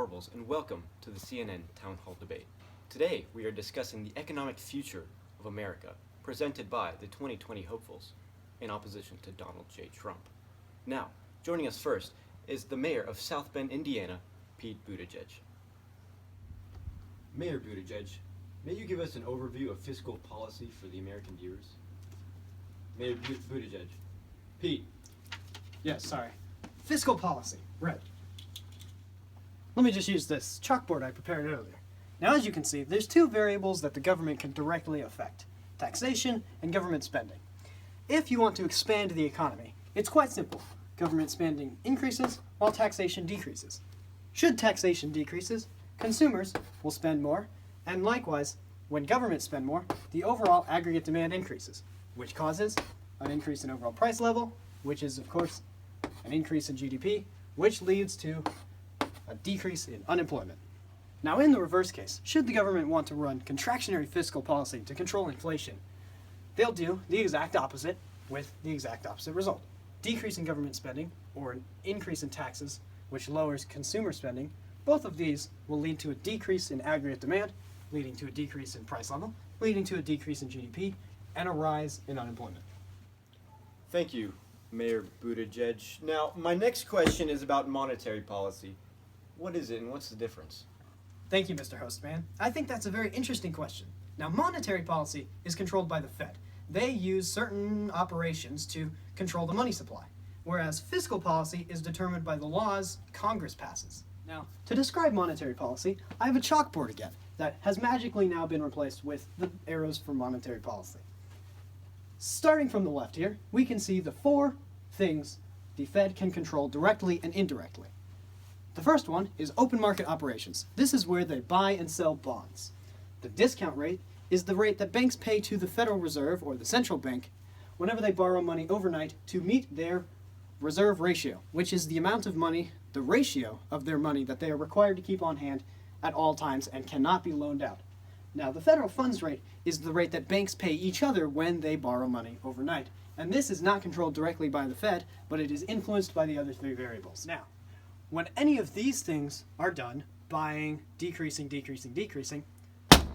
Warbles, and welcome to the CNN Town Hall Debate. Today, we are discussing the economic future of America, presented by the 2020 hopefuls, in opposition to Donald J. Trump. Now, joining us first is the mayor of South Bend, Indiana, Pete Buttigieg. Mayor Buttigieg, may you give us an overview of fiscal policy for the American viewers? Mayor Buttigieg. Pete. Yes, sorry. Fiscal policy. Right. Let me just use this chalkboard I prepared earlier. Now, as you can see, there's two variables that the government can directly affect: taxation and government spending. If you want to expand the economy, it's quite simple. Government spending increases while taxation decreases. Should taxation decreases, consumers will spend more, and likewise, when governments spend more, the overall aggregate demand increases, which causes an increase in overall price level, which is, of course, an increase in GDP, which leads to a decrease in unemployment. Now, in the reverse case, should the government want to run contractionary fiscal policy to control inflation, they'll do the exact opposite with the exact opposite result: decrease in government spending or an increase in taxes, which lowers consumer spending. Both of these will lead to a decrease in aggregate demand, leading to a decrease in price level, leading to a decrease in GDP, and a rise in unemployment. Thank you, Mayor Buttigieg. Now, my next question is about monetary policy. What is it and what's the difference? Thank you, Mr. Hostman. I think that's a very interesting question. Now, monetary policy is controlled by the Fed. They use certain operations to control the money supply, whereas fiscal policy is determined by the laws Congress passes. Now, to describe monetary policy, I have a chalkboard again that has magically now been replaced with the arrows for monetary policy. Starting from the left here, we can see the four things the Fed can control directly and indirectly. The first one is open market operations. This is where they buy and sell bonds. The discount rate is the rate that banks pay to the Federal Reserve or the central bank whenever they borrow money overnight to meet their reserve ratio, which is the amount of money, the ratio of their money that they are required to keep on hand at all times and cannot be loaned out. Now, the federal funds rate is the rate that banks pay each other when they borrow money overnight. And this is not controlled directly by the Fed, but it is influenced by the other three variables. Now, when any of these things are done, buying, decreasing,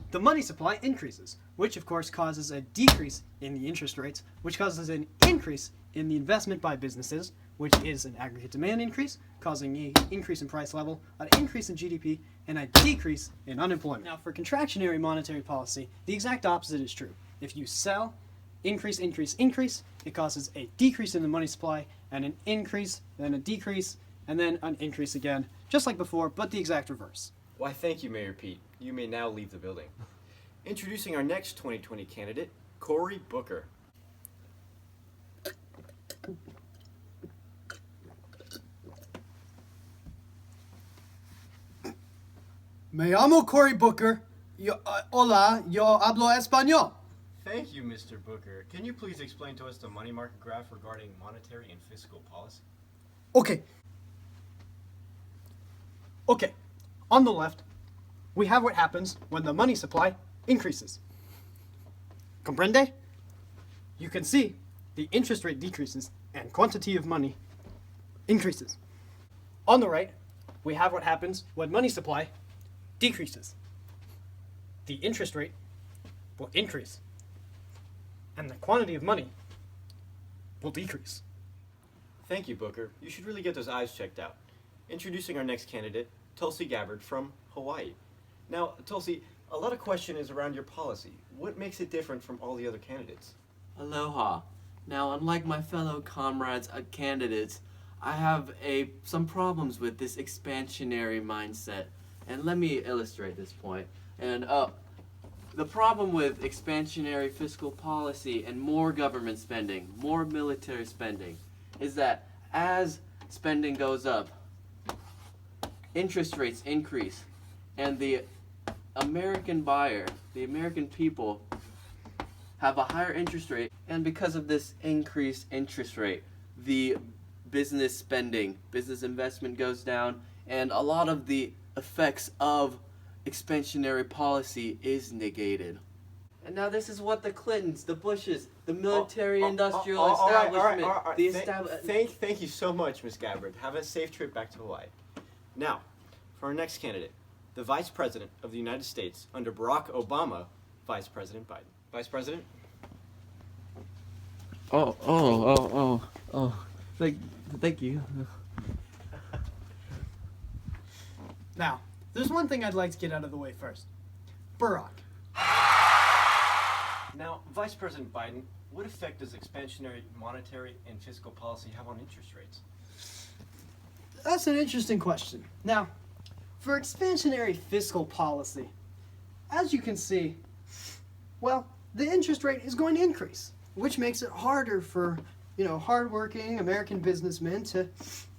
the money supply increases, which of course causes a decrease in the interest rates, which causes an increase in the investment by businesses, which is an aggregate demand increase, causing an increase in price level, an increase in GDP, and a decrease in unemployment. Now, for contractionary monetary policy, the exact opposite is true. If you sell, increase, it causes a decrease in the money supply, and an increase, then a decrease, and then an increase again, just like before, but the exact reverse. Why, thank you, Mayor Pete. You may now leave the building. Introducing our next 2020 candidate, Cory Booker. Me llamo Cory Booker. Hola, yo hablo español. Thank you, Mr. Booker. Can you please explain to us the money market graph regarding monetary and fiscal policy? Okay, on the left, we have what happens when the money supply increases. Comprende? You can see the interest rate decreases and quantity of money increases. On the right, we have what happens when money supply decreases. The interest rate will increase, and the quantity of money will decrease. Thank you, Booker. You should really get those eyes checked out. Introducing our next candidate, Tulsi Gabbard from Hawaii. Now, Tulsi, a lot of question is around your policy. What makes it different from all the other candidates? Aloha. Now, unlike my fellow comrades candidates, I have some problems with this expansionary mindset. And let me illustrate this point. And the problem with expansionary fiscal policy and more government spending, more military spending, is that as spending goes up, interest rates increase, and the American buyer, the American people, have a higher interest rate, and because of this increased interest rate, the business spending, business investment goes down, and a lot of the effects of expansionary policy is negated. And now this is what the Clintons, the Bushes, the military-industrial establishment, Thank you so much, Ms. Gabbard. Have a safe trip back to Hawaii. Now, For our next candidate, the Vice President of the United States under Barack Obama, Vice President Biden. Vice President? Thank you. Now, there's one thing I'd like to get out of the way first. Barack. Now, Vice President Biden, what effect does expansionary monetary and fiscal policy have on interest rates? That's an interesting question. Now, for expansionary fiscal policy, as you can see, well, the interest rate is going to increase, which makes it harder for, hardworking American businessmen to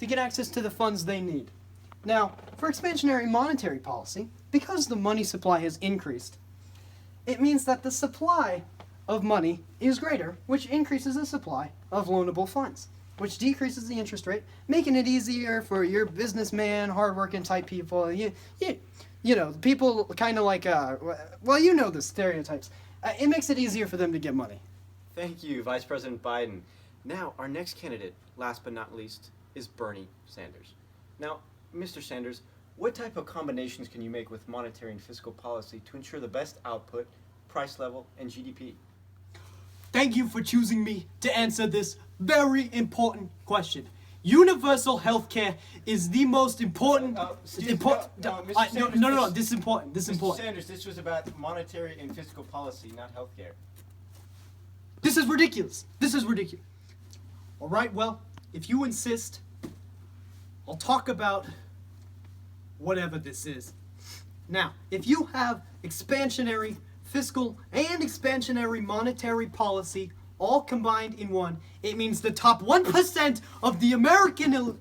get access to the funds they need. Now, for expansionary monetary policy, because the money supply has increased, it means that the supply of money is greater, which increases the supply of loanable funds, which decreases the interest rate, making it easier for your businessman, hardworking type people, people kind of like, the stereotypes. It makes it easier for them to get money. Thank you, Vice President Biden. Now, our next candidate, last but not least, is Bernie Sanders. Now, Mr. Sanders, what type of combinations can you make with monetary and fiscal policy to ensure the best output, price level, and GDP? Thank you for choosing me to answer this very important question. Universal health care is the most important. Mr. Sanders, No. This is important. This is Mr. important. Sanders, this was about monetary and fiscal policy, not healthcare. This is ridiculous. This is ridiculous. All right. Well, if you insist, I'll talk about whatever this is. Now, if you have expansionary fiscal and expansionary monetary policy all combined in one, it means the top 1% of the American,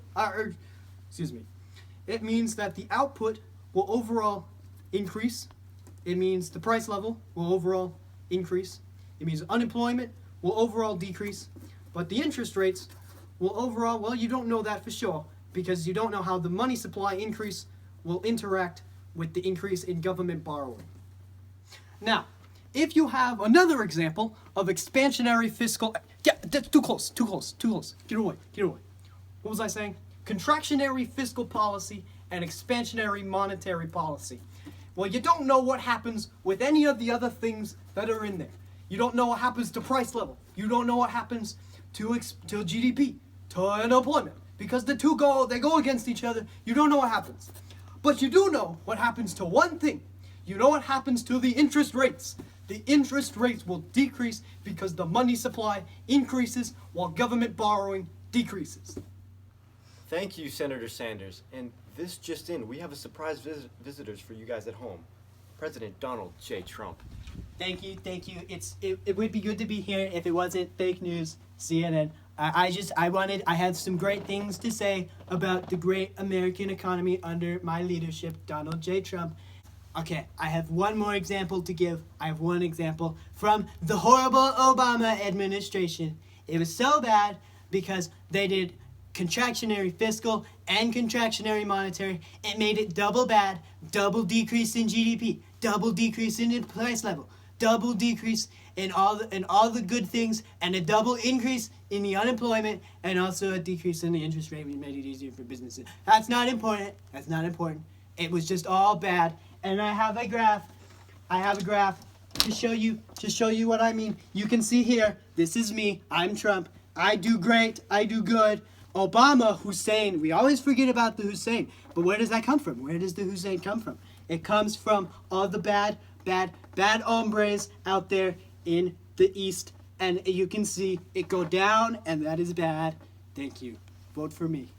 it means that the output will overall increase. It means the price level will overall increase. It means unemployment will overall decrease. But the interest rates will overall, well, you don't know that for sure because you don't know how the money supply increase will interact with the increase in government borrowing. Now, if you have another example of expansionary fiscal... Yeah, that's too close. Get away. What was I saying? Contractionary fiscal policy and expansionary monetary policy. Well, you don't know what happens with any of the other things that are in there. You don't know what happens to price level. You don't know what happens to GDP, to unemployment. Because the two go against each other. You don't know what happens. But you do know what happens to one thing. You know what happens to the interest rates. The interest rates will decrease because the money supply increases while government borrowing decreases. Thank you, Senator Sanders. And this just in, we have a surprise visitors for you guys at home. President Donald J. Trump. Thank you. It would be good to be here if it wasn't fake news, CNN. I had some great things to say about the great American economy under my leadership, Donald J. Trump. Okay, I have one more example to give. I have one example from the horrible Obama administration. It was so bad because they did contractionary fiscal and contractionary monetary. It made it double bad, double decrease in GDP, double decrease in price level, double decrease in all the good things, and a double increase in the unemployment, and also a decrease in the interest rate, which made it easier for businesses. That's not important. It was just all bad. And I have a graph to show you what I mean. You can see here, this is me, I'm Trump. I do great, I do good. Obama, Hussein, we always forget about the Hussein. But where does that come from? Where does the Hussein come from? It comes from all the bad hombres out there in the East. And you can see it go down, and that is bad. Thank you. Vote for me.